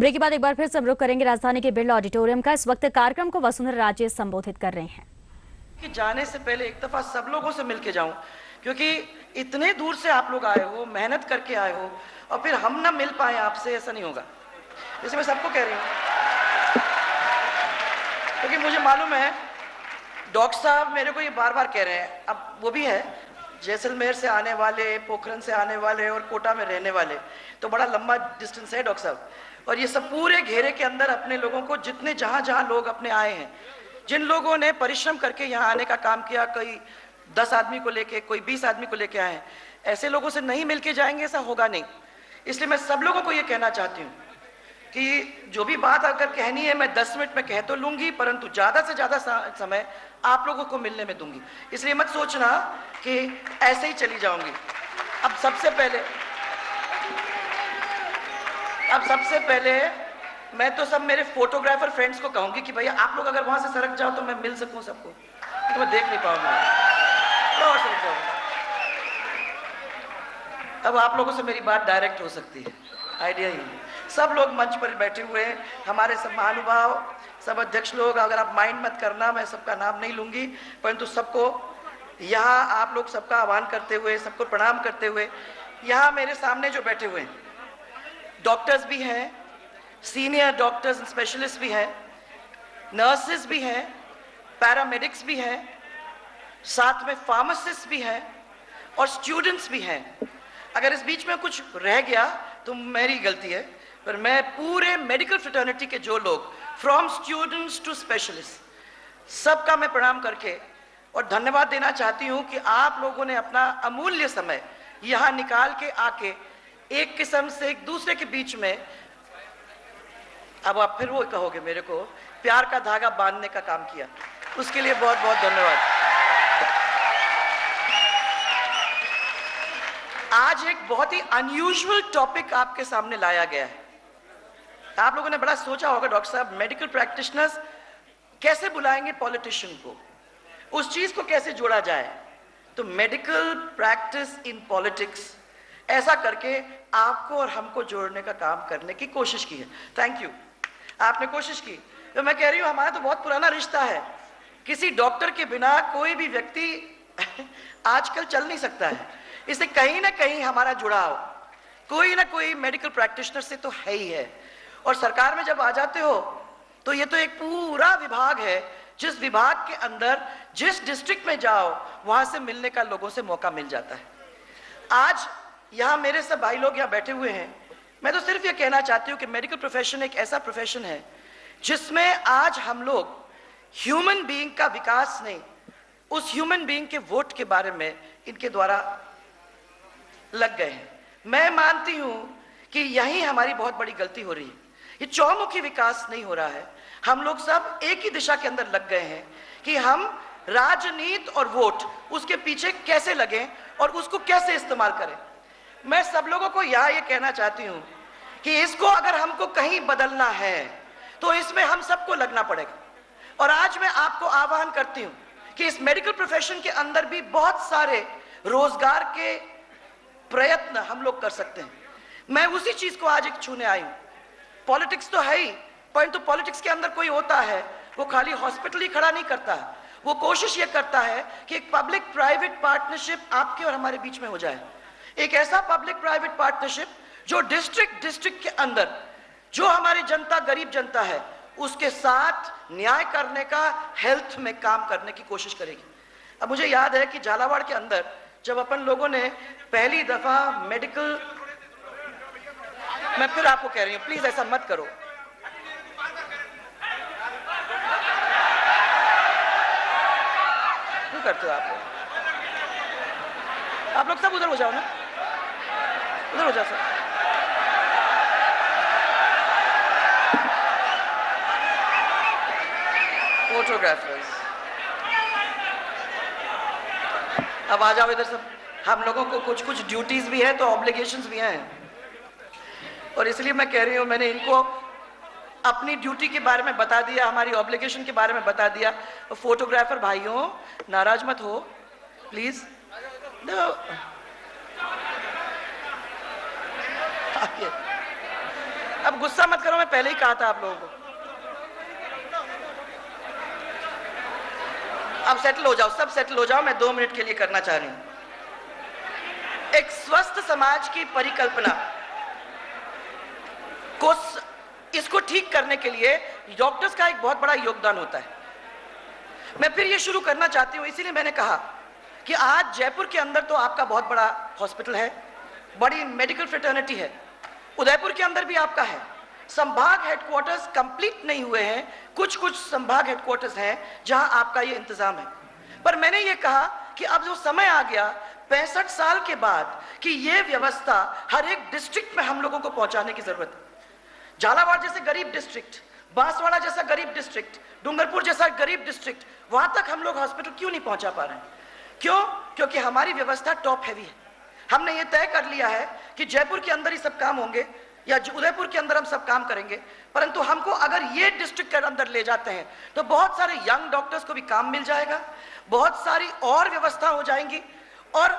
Break के बाद एक बार फिर से हम रुख करेंगे राजधानी के बिरला ऑडिटोरियम का। इस वक्त कार्यक्रम को वसुंधरा राजे संबोधित कर रहे हैं। कि जाने से पहले एक दफा सब लोगों से मिलके जाऊं, क्योंकि इतने दूर से आप लोग आए हो, मेहनत करके आए हो, और फिर हम ना मिल पाए आपसे, ऐसा नहीं होगा। जैसे मैं सबको कह रही हूँ, क्योंकि मुझे मालूम है डॉक्टर साहब मेरे को ये बार बार कह रहे हैं, अब वो भी है जैसलमेर से आने वाले, पोखरन से आने वाले और कोटा में रहने वाले, तो बड़ा लंबा डिस्टेंस है डॉक्टर साहब। और ये सब पूरे घेरे के अंदर अपने लोगों को, जितने जहाँ जहाँ लोग अपने आए हैं, जिन लोगों ने परिश्रम करके यहाँ आने का काम किया, कोई 10 आदमी को लेके, कोई 20 आदमी को लेके आए हैं, ऐसे लोगों से नहीं मिलके जाएंगे, ऐसा होगा नहीं। इसलिए मैं सब लोगों को ये कहना चाहती हूँ कि जो भी बात अगर कहनी है मैं 10 मिनट में कह तो लूंगी, परंतु ज़्यादा से ज़्यादा समय आप लोगों को मिलने में दूंगी। इसलिए मत सोचना कि ऐसे ही चली जाऊंगी। अब सबसे पहले मैं तो सब मेरे फोटोग्राफर फ्रेंड्स को कहूंगी कि भैया आप लोग अगर वहां से सरक जाओ तो मैं मिल सकूं सबको, तो मैं देख नहीं पाऊंगा, तो और सरक जाऊंगा। अब आप लोगों से मेरी बात डायरेक्ट हो सकती है, आइडिया ही है। सब लोग मंच पर बैठे हुए हैं, हमारे सब महानुभाव, सब अध्यक्ष लोग, अगर आप माइंड मत करना, मैं सबका नाम नहीं लूंगी, परंतु सबको यहाँ आप लोग सबका आह्वान करते हुए, सबको प्रणाम करते हुए, यहाँ मेरे सामने जो बैठे हुए हैं डॉक्टर्स भी हैं, सीनियर डॉक्टर्स एंड स्पेशलिस्ट भी हैं, नर्सेस भी हैं, पैरामेडिक्स भी हैं, साथ में फार्मासिस्ट भी हैं और स्टूडेंट्स भी हैं। अगर इस बीच में कुछ रह गया तो मेरी गलती है, पर मैं पूरे मेडिकल फ्रेटर्निटी के जो लोग, फ्रॉम स्टूडेंट्स टू स्पेशलिस्ट, सबका मैं प्रणाम करके और धन्यवाद देना चाहती हूँ कि आप लोगों ने अपना अमूल्य समय यहाँ निकाल के आके एक किस्म से एक दूसरे के बीच में, अब आप फिर वो कहोगे मेरे को, प्यार का धागा बांधने का काम किया। उसके लिए बहुत बहुत धन्यवाद। आज एक बहुत ही अनयूजुअल टॉपिक आपके सामने लाया गया है। आप लोगों ने बड़ा सोचा होगा डॉक्टर साहब, मेडिकल प्रैक्टिशनर्स कैसे बुलाएंगे पॉलिटिशियन को, उस चीज को कैसे जोड़ा जाए। तो मेडिकल प्रैक्टिस इन पॉलिटिक्स, ऐसा करके आपको और हमको जोड़ने का काम करने की कोशिश की है। थैंक यू, आपने कोशिश की। तो मैं कह रही हूँ हमारा तो बहुत पुराना रिश्ता है, किसी डॉक्टर के बिना कोई भी व्यक्ति आजकल चल नहीं सकता है। इससे कहीं ना कहीं हमारा जुड़ाव कोई ना कोई मेडिकल प्रैक्टिशनर से तो है ही है। और सरकार में जब आ जाते हो तो ये तो एक पूरा विभाग है, जिस विभाग के अंदर जिस डिस्ट्रिक्ट में जाओ वहां से मिलने का लोगों से मौका मिल जाता है। आज यहाँ मेरे सब भाई लोग यहाँ बैठे हुए हैं, मैं तो सिर्फ ये कहना चाहती हूँ कि मेडिकल प्रोफेशन एक ऐसा प्रोफेशन है जिसमें आज हम लोग ह्यूमन बीइंग का विकास नहीं, उस ह्यूमन बीइंग के वोट के बारे में इनके द्वारा लग गए हैं। मैं मानती हूं कि यही हमारी बहुत बड़ी गलती हो रही है। ये चौमुखी विकास नहीं हो रहा है। हम लोग सब एक ही दिशा के अंदर लग गए हैं कि हम राजनीति और वोट, उसके पीछे कैसे लगें और उसको कैसे इस्तेमाल करें। मैं सब लोगों को यहाँ ये कहना चाहती हूँ कि इसको अगर हमको कहीं बदलना है तो इसमें हम सबको लगना पड़ेगा। और आज मैं आपको आह्वान करती हूँ कि इस मेडिकल प्रोफेशन के अंदर भी बहुत सारे रोजगार के प्रयत्न हम लोग कर सकते हैं। मैं उसी चीज को आज एक छूने आई हूं। पॉलिटिक्स तो है ही, परंतु पॉलिटिक्स के अंदर कोई होता है वो खाली हॉस्पिटल ही खड़ा नहीं करता है, वो कोशिश ये करता है कि एक पब्लिक प्राइवेट पार्टनरशिप आपके और हमारे बीच में हो जाए। एक ऐसा पब्लिक प्राइवेट पार्टनरशिप जो डिस्ट्रिक्ट के अंदर जो हमारी जनता, गरीब जनता है, उसके साथ न्याय करने का, हेल्थ में काम करने की कोशिश करेगी। अब मुझे याद है कि झालावाड़ के अंदर जब अपन लोगों ने पहली दफा मेडिकल, मैं फिर आपको कह रही हूं प्लीज ऐसा मत करो, क्यों करते हो आप लोग सब उधर हो जाओ ना, उधर हो जाओ सर। फोटोग्राफर्स अब आ जाओ इधर सब। हम लोगों को कुछ कुछ ड्यूटीज भी है तो ऑब्लिगेशंस भी हैं, और इसलिए मैं कह रही हूं, मैंने इनको अपनी ड्यूटी के बारे में बता दिया, हमारी ऑब्लिगेशन के बारे में बता दिया। फोटोग्राफर भाइयों नाराज मत हो प्लीज। अब गुस्सा मत करो, मैं पहले ही कहा था आप लोगों को। अब सेटल हो जाओ, सब सेटल हो जाओ, मैं 2 मिनट के लिए करना चाह रही हूं। एक स्वस्थ समाज की परिकल्पना को, इसको ठीक करने के लिए डॉक्टर्स का एक बहुत बड़ा योगदान होता है। मैं फिर ये शुरू करना चाहती हूं, इसीलिए मैंने कहा कि आज जयपुर के अंदर तो आपका बहुत बड़ा हॉस्पिटल है, बड़ी मेडिकल फ्रेटर्निटी है, उदयपुर के अंदर भी आपका है। संभाग हेडक्वार्टर्स कंप्लीट नहीं हुए हैं, कुछ कुछ संभाग हेडक्वार्टर्स हैं जहां आपका ये इंतजाम है। पर मैंने ये कहा कि अब जो समय आ गया 65 साल के बाद कि ये व्यवस्था हर एक डिस्ट्रिक्ट में हम लोगों को पहुंचाने की जरूरत है। झालावाड़ जैसे गरीब डिस्ट्रिक्ट, बांसवाड़ा जैसा गरीब डिस्ट्रिक्ट, डूंगरपुर जैसा गरीब डिस्ट्रिक्ट, वहां तक हम लोग हॉस्पिटल क्यों नहीं पहुंचा पा रहे हैं? क्यों? क्योंकि हमारी व्यवस्था टॉप हैवी है। हमने ये तय कर लिया है कि जयपुर के अंदर ही सब काम होंगे या उदयपुर के अंदर हम सब काम करेंगे, परंतु हमको अगर ये डिस्ट्रिक्ट के अंदर ले जाते हैं तो बहुत सारे यंग डॉक्टर्स को भी काम मिल जाएगा, बहुत सारी और व्यवस्था हो जाएंगी और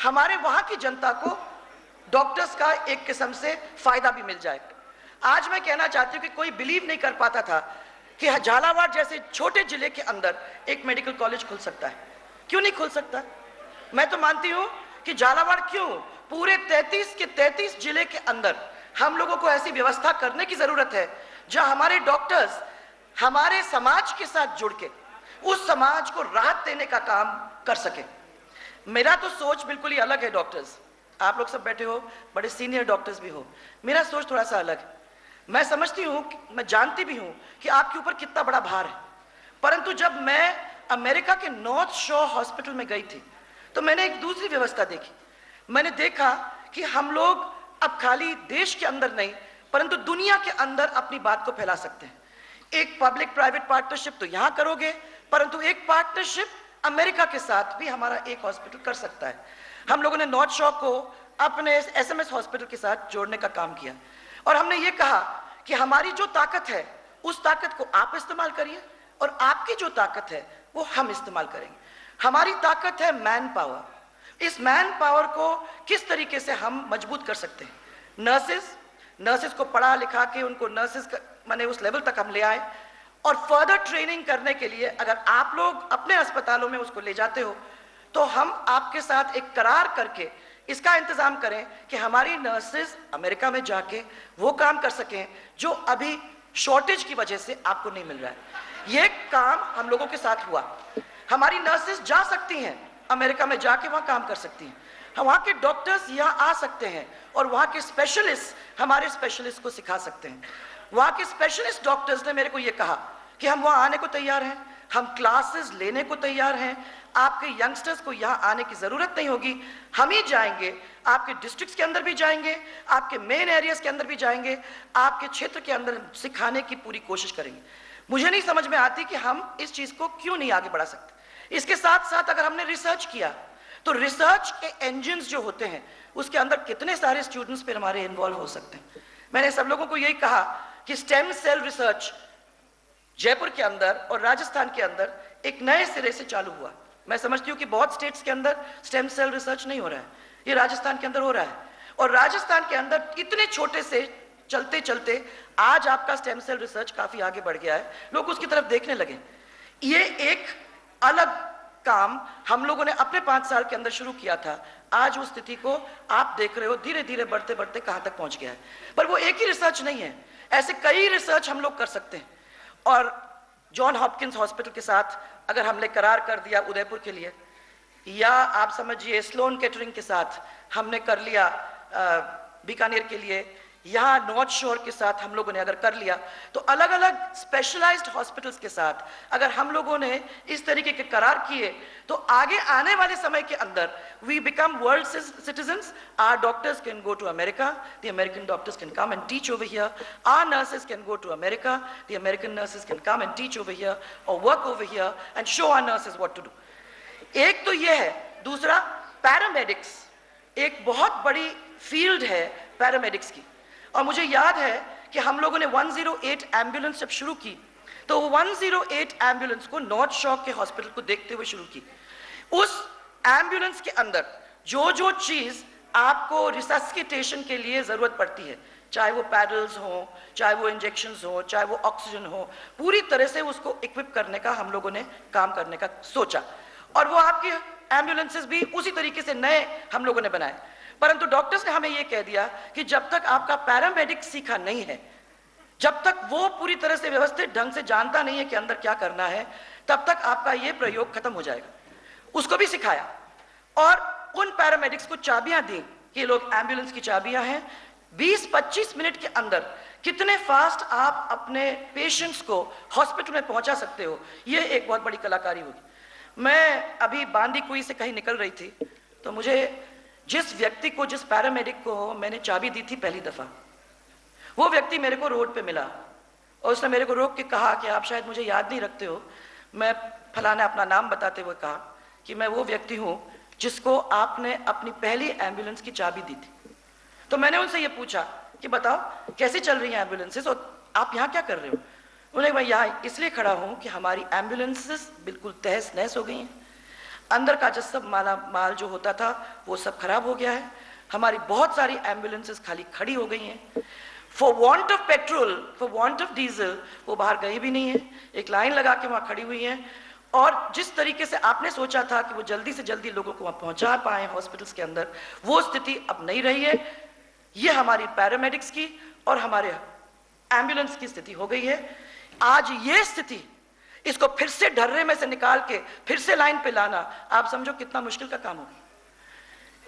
हमारे वहां की जनता को डॉक्टर्स का एक किस्म से फायदा भी मिल जाएगा। आज मैं कहना चाहती हूं कि कोई बिलीव नहीं कर पाता था कि झालावाड़ जैसे छोटे जिले के अंदर एक मेडिकल कॉलेज खुल सकता है। क्यों नहीं खुल सकता? मैं तो मानती हूं कि झालावाड़ क्यों, पूरे 33 के 33 जिले के अंदर हम लोगों को ऐसी व्यवस्था करने की जरूरत है जहां हमारे डॉक्टर्स हमारे समाज के साथ जुड़ के उस समाज को राहत देने का काम कर सके। मेरा तो सोच बिल्कुल ही अलग है। डॉक्टर्स, आप लोग सब बैठे हो, बड़े सीनियर डॉक्टर्स भी हो, मेरा सोच थोड़ा सा अलग है। मैं समझती हूं, मैं जानती भी हूं कि आपके ऊपर कितना बड़ा भार है, परंतु जब मैं अमेरिका के नॉर्थ शोर हॉस्पिटल में गई थी तो मैंने एक दूसरी व्यवस्था देखी। मैंने देखा कि हम लोग अब खाली देश के अंदर नहीं परंतु दुनिया के अंदर अपनी बात को फैला सकते हैं। एक पब्लिक प्राइवेट पार्टनरशिप तो यहां करोगे, परंतु एक पार्टनरशिप अमेरिका के साथ भी हमारा एक हॉस्पिटल कर सकता है। हम लोगों ने नॉर्थ शोर को अपने SMS हॉस्पिटल के साथ जोड़ने का काम किया और हमने ये कहा कि हमारी जो ताकत है उस ताकत को आप इस्तेमाल करिए और आपकी जो ताकत है वो हम इस्तेमाल करेंगे। हमारी ताकत है मैन पावर। इस मैन पावर को किस तरीके से हम मजबूत कर सकते हैं? नर्सेस को पढ़ा लिखा के उनको नर्सेस माने उस लेवल तक हम ले आए और फर्दर ट्रेनिंग करने के लिए अगर आप लोग अपने अस्पतालों में उसको ले जाते हो तो हम आपके साथ एक करार करके इसका इंतजाम करें कि हमारी नर्सेस अमेरिका में जाके वो काम कर सकें जो अभी शॉर्टेज की वजह से आपको नहीं मिल रहा है। ये काम हम लोगों के साथ हुआ। हमारी नर्सेस जा सकती हैं अमेरिका में, जाके वहां काम कर सकती हैं। वहां के डॉक्टर्स यहाँ आ सकते हैं और वहां के स्पेशलिस्ट हमारे स्पेशलिस्ट को सिखा सकते हैं। वहां के स्पेशलिस्ट डॉक्टर्स ने मेरे को ये कहा कि हम वहां आने को तैयार हैं, हम क्लासेस लेने को तैयार हैं, आपके यंगस्टर्स को यहाँ आने की जरूरत नहीं होगी, हम ही जाएंगे, आपके डिस्ट्रिक्ट्स के अंदर भी जाएंगे, आपके मेन एरियाज के अंदर भी जाएंगे, आपके क्षेत्र के अंदर सिखाने की पूरी कोशिश करेंगे। मुझे नहीं समझ में आती कि हम इस चीज को क्यों नहीं आगे बढ़ा सकते। इसके साथ साथ अगर हमने रिसर्च किया तो रिसर्च के इंजन्स जो होते हैं उसके अंदर कितने सारे स्टूडेंट्स फिर हमारे इन्वॉल्व हो सकते हैं। मैंने सब लोगों को यही कहा कि स्टेम सेल रिसर्च जयपुर के अंदर और राजस्थान के अंदर एक नए सिरे से चालू हुआ। मैं समझती हूँ कि बहुत स्टेट्स के अंदर स्टेम सेल रिसर्च नहीं हो रहा है, ये राजस्थान के अंदर हो रहा है और राजस्थान के अंदर इतने छोटे से चलते चलते आज आपका स्टेम सेल रिसर्च काफी आगे बढ़ गया है, लोग उसकी तरफ देखने लगे। ये एक अलग काम हम लोगों ने अपने 5 साल के अंदर शुरू किया था। आज उस स्थिति को आप देख रहे हो धीरे धीरे बढ़ते बढ़ते कहां तक पहुंच गया है। पर वो एक ही रिसर्च नहीं है, ऐसे कई रिसर्च हम लोग कर सकते हैं। और जॉन हॉपकिंस हॉस्पिटल के साथ अगर हमने करार कर दिया उदयपुर के लिए, या आप समझिए स्लोन केटरिंग के साथ हमने कर लिया बीकानेर के लिए, यहाँ नॉर्थ शोर के साथ हम लोगों ने अगर कर लिया, तो अलग अलग स्पेशलाइज्ड हॉस्पिटल्स के साथ अगर हम लोगों ने इस तरीके के करार किए तो आगे आने वाले समय के अंदर we become world citizens. Our doctors can go to America, the American doctors can come and teach over here, our nurses can go to America, the American nurses can come and teach over here और work over here and show our nurses what to do. एक तो ये है। दूसरा, paramedics एक बहुत बड़ी field है पैरामेडिक्स की, और मुझे याद है कि हम लोगों ने 108 एम्बुलेंस जब शुरू की तो 108 एम्बुलेंस को नॉर्थ शोर के हॉस्पिटल को देखते हुए शुरू की। उस एम्बुलेंस के अंदर जो जो चीज आपको रिससिटेशन के लिए जरूरत पड़ती है, चाहे वो पैडल्स हो, चाहे वो इंजेक्शंस हो, चाहे वो ऑक्सीजन हो, पूरी तरह से उसको इक्विप करने का हम लोगों ने काम करने का सोचा। और वो आपकी एम्बुलेंसेस भी उसी तरीके से नए हम लोगों ने बनाए। परंतु डॉक्टर्स ने हमें ये कह दिया कि जब तक आपका पैरामेडिक सीखा नहीं है, जब तक वो पूरी तरह से व्यवस्थित ढंग से जानता नहीं है कि अंदर क्या करना है, तब तक आपका ये प्रयोग खत्म हो जाएगा। उसको भी सिखाया और उन पैरामेडिक्स को चाबियां दी कि ये लोग एम्बुलेंस की चाबियां हैं, 20-25 मिनट के अंदर कितने फास्ट आप अपने पेशेंट्स को हॉस्पिटल में पहुंचा सकते हो, ये एक बहुत बड़ी कलाकारी होगी। मैं अभी बांदीकुई से कहीं निकल रही थी, तो मुझे जिस व्यक्ति को, जिस पैरामेडिक को मैंने चाबी दी थी पहली दफा, वो व्यक्ति मेरे को रोड पे मिला और उसने मेरे को रोक के कहा कि आप शायद मुझे याद नहीं रखते हो। मैं फलाने अपना नाम बताते हुए कहा कि मैं वो व्यक्ति हूं जिसको आपने अपनी पहली एम्बुलेंस की चाबी दी थी। तो मैंने उनसे ये पूछा कि बताओ कैसी चल रही हैं एम्बुलेंसेस और आप यहाँ क्या कर रहे हो? उन्होंने मैं यहाँ इसलिए खड़ा हूँ कि हमारी एम्बुलेंसेस बिल्कुल तहस नहस हो गई हैं, अंदर का जो सब माल जो होता था वो सब खराब हो गया है, हमारी बहुत सारी एम्बुलेंसेस खाली खड़ी हो गई हैं, for want of petrol, for want of diesel वो बाहर गई भी नहीं है, एक लाइन लगा के वहाँ खड़ी हुई हैं। और जिस तरीके से आपने सोचा था कि वो जल्दी से जल्दी लोगों को वहाँ पहुँचा पाए हॉस्पिटल्स के अंदर, वो स्थिति अब नहीं रही है। ये हमारी पैरामेडिक्स की और हमारे एम्बुलेंस की स्थिति हो गई है। आज ये स्थिति, इसको फिर से ढर्रे में से निकाल के फिर से लाइन पे लाना, आप समझो कितना मुश्किल का काम होगा।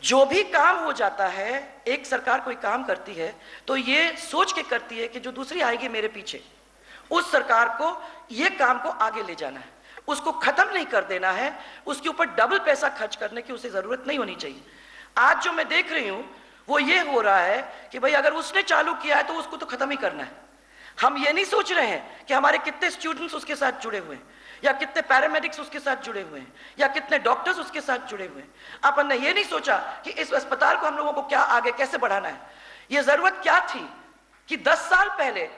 जो भी काम हो जाता है, एक सरकार कोई काम करती है तो ये सोच के करती है कि जो दूसरी आएगी मेरे पीछे, उस सरकार को ये काम को आगे ले जाना है, उसको खत्म नहीं कर देना है, उसके ऊपर डबल पैसा खर्च करने की उसे जरूरत नहीं होनी चाहिए। आज जो मैं देख रही हूं वो ये हो रहा है कि भाई अगर उसने चालू किया है तो उसको तो खत्म ही करना है। हम ये नहीं सोच रहे हैं कि हमारे कितने स्टूडेंट्स उसके साथ जुड़े हुए हैं, या कितने पैरामेडिक्स उसके साथ जुड़े हुए हैं, या कितने डॉक्टर्स उसके साथ जुड़े हुए हैं। अपन ने ये नहीं सोचा कि इस अस्पताल को हम लोगों को क्या आगे कैसे बढ़ाना है। ये जरूरत क्या थी कि 10 साल पहले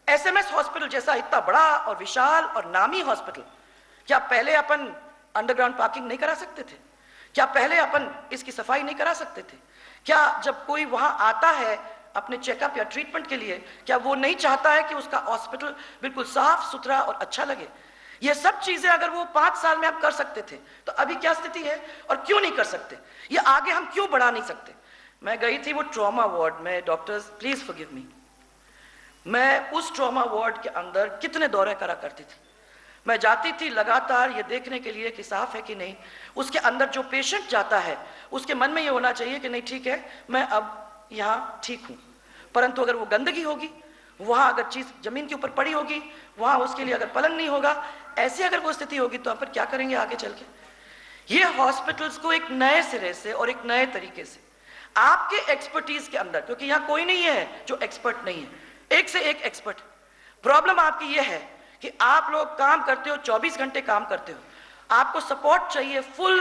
एसएमएस हॉस्पिटल जैसा इतना बड़ा और विशाल और नामी हॉस्पिटल, क्या पहले अपन अंडरग्राउंड पार्किंग नहीं करा सकते थे? क्या पहले अपन इसकी सफाई नहीं करा सकते थे? क्या जब कोई वहां आता है अपने चेकअप या ट्रीटमेंट के लिए, क्या वो नहीं चाहता है कि उसका हॉस्पिटल बिल्कुल साफ सुथरा और अच्छा लगे? ये सब चीजें अगर वो 5 साल में आप कर सकते थे तो अभी क्या स्थिति है और क्यों नहीं कर सकते? ये आगे हम क्यों बढ़ा नहीं सकते? मैं गई थी वो ट्रॉमा वार्ड में, डॉक्टर्स प्लीज फॉरगिव मी, मैं उस ट्रॉमा वार्ड के अंदर कितने दौरे करा करती थी। मैं जाती थी लगातार ये देखने के लिए कि साफ है कि नहीं। उसके अंदर जो पेशेंट जाता है उसके मन में ये होना चाहिए कि नहीं ठीक है, मैं अब यहाँ ठीक हूँ। परंतु अगर वो गंदगी होगी, वहां अगर चीज जमीन के ऊपर पड़ी होगी, वहां उसके लिए अगर पलंग नहीं होगा, ऐसी अगर कोई स्थिति होगी तो हम फिर क्या करेंगे आगे चल के? ये हॉस्पिटल्स को एक नए सिरे से और एक नए तरीके से आपके एक्सपर्टीज के अंदर, क्योंकि यहाँ कोई नहीं है जो एक्सपर्ट नहीं है, एक से एक एक्सपर्ट। प्रॉब्लम आपकी ये है कि आप लोग काम करते हो, 24 घंटे काम करते हो, आपको सपोर्ट चाहिए, full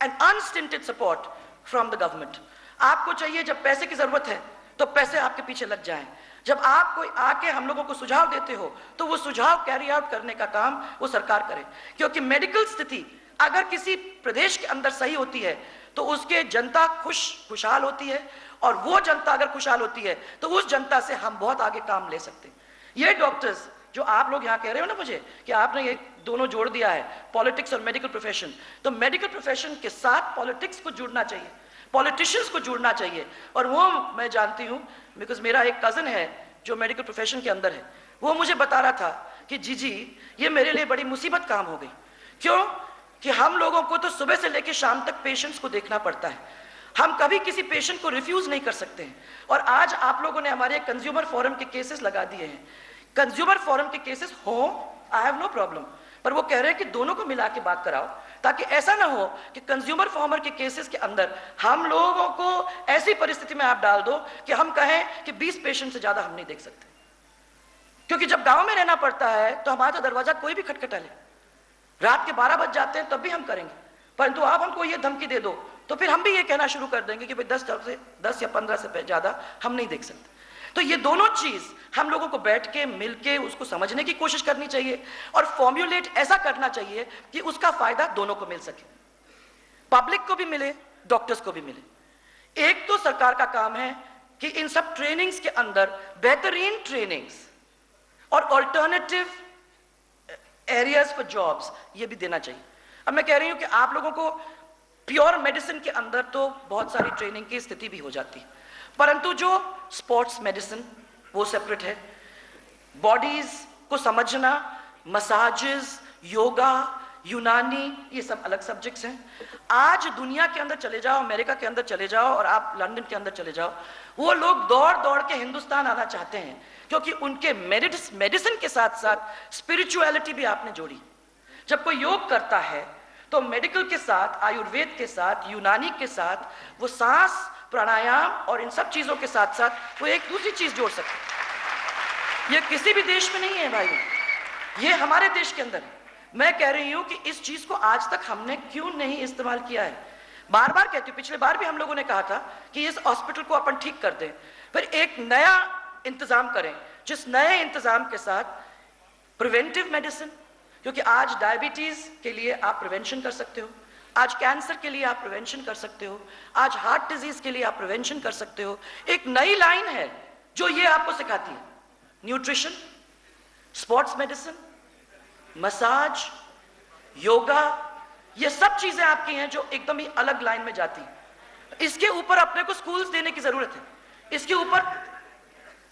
and unstinted support from the government. आपको चाहिए जब पैसे की जरूरत है तो पैसे आपके पीछे लग जाएं। जब आप कोई आके हम लोगों को सुझाव देते हो तो वो सुझाव कैरी आउट करने का काम वो सरकार करे, क्योंकि मेडिकल स्थिति अगर किसी प्रदेश के अंदर सही होती है तो उसके जनता खुशहाल होती है, और वो जनता अगर खुशहाल होती है तो उस जनता से हम बहुत आगे काम ले सकते हैं। ये डॉक्टर्स जो आप लोग यहाँ कह रहे हो ना मुझे कि आपने ये दोनों जोड़ दिया है, पॉलिटिक्स और मेडिकल प्रोफेशन, तो मेडिकल प्रोफेशन के साथ पॉलिटिक्स को जुड़ना चाहिए, पॉलिटिशियंस को जुड़ना चाहिए। और वो मैं जानती हूँ बिकॉज मेरा एक कजन है जो मेडिकल प्रोफेशन के अंदर है, वो मुझे बता रहा था कि जी ये मेरे लिए बड़ी मुसीबत काम हो गई। क्यों? कि हम लोगों को तो सुबह से लेकर शाम तक पेशेंट्स को देखना पड़ता है, हम कभी किसी पेशेंट को रिफ्यूज नहीं कर सकते हैं। और आज आप लोगों ने हमारे कंज्यूमर फोरम के केसेस लगा दिए हैं। कंज्यूमर फोरम के केसेस हो, आई हैव नो प्रॉब्लम, पर वो कह रहे हैं कि दोनों को मिला के बात कराओ, ताकि ऐसा ना हो कि कंज्यूमर फॉर्मर के केसेस के अंदर हम लोगों को ऐसी परिस्थिति में आप डाल दो कि हम कहें कि 20 पेशेंट से ज्यादा हम नहीं देख सकते। क्योंकि जब गांव में रहना पड़ता है तो हमारा तो दरवाजा कोई भी खटखटा ले, रात के 12 बज जाते हैं तब भी हम करेंगे, परंतु आप हमको ये धमकी दे दो तो फिर हम भी ये कहना शुरू कर देंगे कि भाई 10 या 15 से ज्यादा हम नहीं देख सकते। तो ये दोनों चीज हम लोगों को बैठ के मिलके उसको समझने की कोशिश करनी चाहिए और फॉर्म्युलेट ऐसा करना चाहिए कि उसका फायदा दोनों को मिल सके, पब्लिक को भी मिले, डॉक्टर्स को भी मिले। एक तो सरकार का काम है कि इन सब ट्रेनिंग्स के अंदर बेहतरीन ट्रेनिंग्स और ऑल्टरनेटिव एरियाज फॉर जॉब्स ये भी देना चाहिए। अब मैं कह रही हूं कि आप लोगों को प्योर मेडिसिन के अंदर तो बहुत सारी ट्रेनिंग की स्थिति भी हो जाती है, परंतु जो स्पोर्ट्स मेडिसिन वो सेपरेट है। बॉडीज को समझना, मसाजेस, योगा, यूनानी, ये सब अलग सब्जेक्ट्स हैं। आज दुनिया के अंदर चले जाओ, अमेरिका के अंदर चले जाओ और आप लंदन के अंदर चले जाओ, वो लोग दौड़ दौड़ के हिंदुस्तान आना चाहते हैं, क्योंकि उनके मेडिसिन के साथ साथ स्पिरिचुअलिटी भी आपने जोड़ी। जब कोई योग करता है तो मेडिकल के साथ, आयुर्वेद के साथ, यूनानी के साथ, वो सांस, प्राणायाम और इन सब चीजों के साथ साथ वो एक दूसरी चीज जोड़ सकते हैं। ये किसी भी देश में नहीं है भाई, ये हमारे देश के अंदर है। मैं कह रही हूं कि इस चीज को आज तक हमने क्यों नहीं इस्तेमाल किया है। बार बार कहती हूं, पिछले बार भी हम लोगों ने कहा था कि इस हॉस्पिटल को अपन ठीक कर दें, फिर एक नया इंतजाम करें, जिस नए इंतजाम के साथ प्रिवेंटिव मेडिसिन, क्योंकि आज डायबिटीज के लिए आप प्रिवेंशन कर सकते हो, आज कैंसर के लिए आप प्रिवेंशन कर सकते हो, आज हार्ट डिजीज के लिए आप प्रिवेंशन कर सकते हो। एक नई लाइन है जो ये आपको सिखाती है, nutrition, sports medicine, massage, yoga, ये सब चीजें आपकी हैं जो एकदम ही अलग लाइन में जाती हैं। इसके ऊपर अपने को स्कूल्स देने की जरूरत है, इसके ऊपर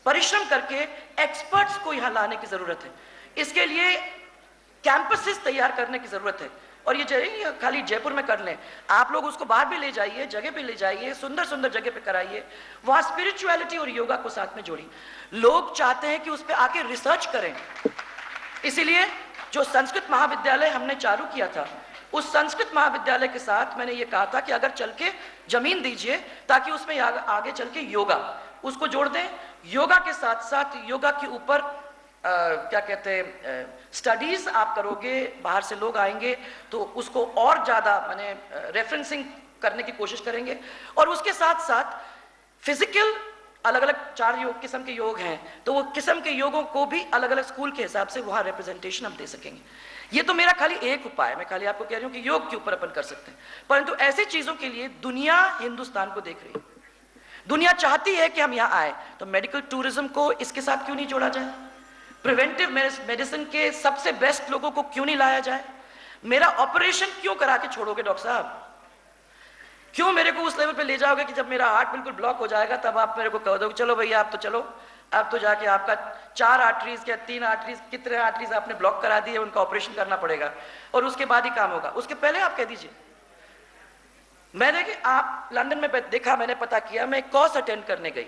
परिश्रम करके एक्सपर्ट्स को यहां लाने की जरूरत है, इसके लिए कैंपसेस तैयार करने की जरूरत है। और ये खाली जयपुर में कर लें, आप लोग उसको बाहर भी ले जाइए, जगह पे ले जाइए, सुंदर सुंदर जगह पे कराइए, वहां स्पिरिचुअलिटी और योगा को साथ में जोड़िए। लोग चाहते हैं कि उस पर आके रिसर्च करें, इसीलिए जो संस्कृत महाविद्यालय हमने चालू किया था, उस संस्कृत महाविद्यालय के साथ मैंने ये कहा था कि अगर चल के जमीन दीजिए ताकि उसमें आगे चल के योगा उसको जोड़ दें। योगा के साथ साथ योगा के ऊपर क्या कहते हैं स्टडीज आप करोगे, बाहर से लोग आएंगे तो उसको और ज्यादा माने रेफरेंसिंग करने की कोशिश करेंगे। और उसके साथ साथ फिजिकल अलग अलग 4 योग किस्म के योग हैं, तो वो किस्म के योगों को भी अलग अलग स्कूल के हिसाब से वहां रिप्रेजेंटेशन हम दे सकेंगे। ये तो मेरा खाली एक उपाय है, मैं खाली आपको कह रही हूं कि योग के ऊपर अपन कर सकते हैं, परंतु ऐसी चीजों के लिए दुनिया हिंदुस्तान को देख रही है, दुनिया चाहती है कि हम यहाँ आए, तो मेडिकल टूरिज्म को इसके साथ क्यों नहीं जोड़ा जाए, प्रिवेंटिव मेडिसिन के सबसे बेस्ट लोगों को क्यों नहीं लाया जाए। मेरा ऑपरेशन क्यों करा के छोड़ोगे डॉक्टर साहब, क्यों मेरे को उस लेवल पे ले जाओगे कि जब मेरा हार्ट बिल्कुल ब्लॉक हो जाएगा तब आप मेरे को कह दोगे चलो भैया आप तो चलो, अब तो जाके आपका 4 आर्टरीज या 3 आर्टरीज, कितने आर्टरीज आपने ब्लॉक करा दिए, उनका ऑपरेशन करना पड़ेगा और उसके बाद ही काम होगा, उसके पहले आप कह दीजिए। मैंने कि आप लंदन में देखा, मैंने पता किया, मैं एक कोर्स अटेंड करने गई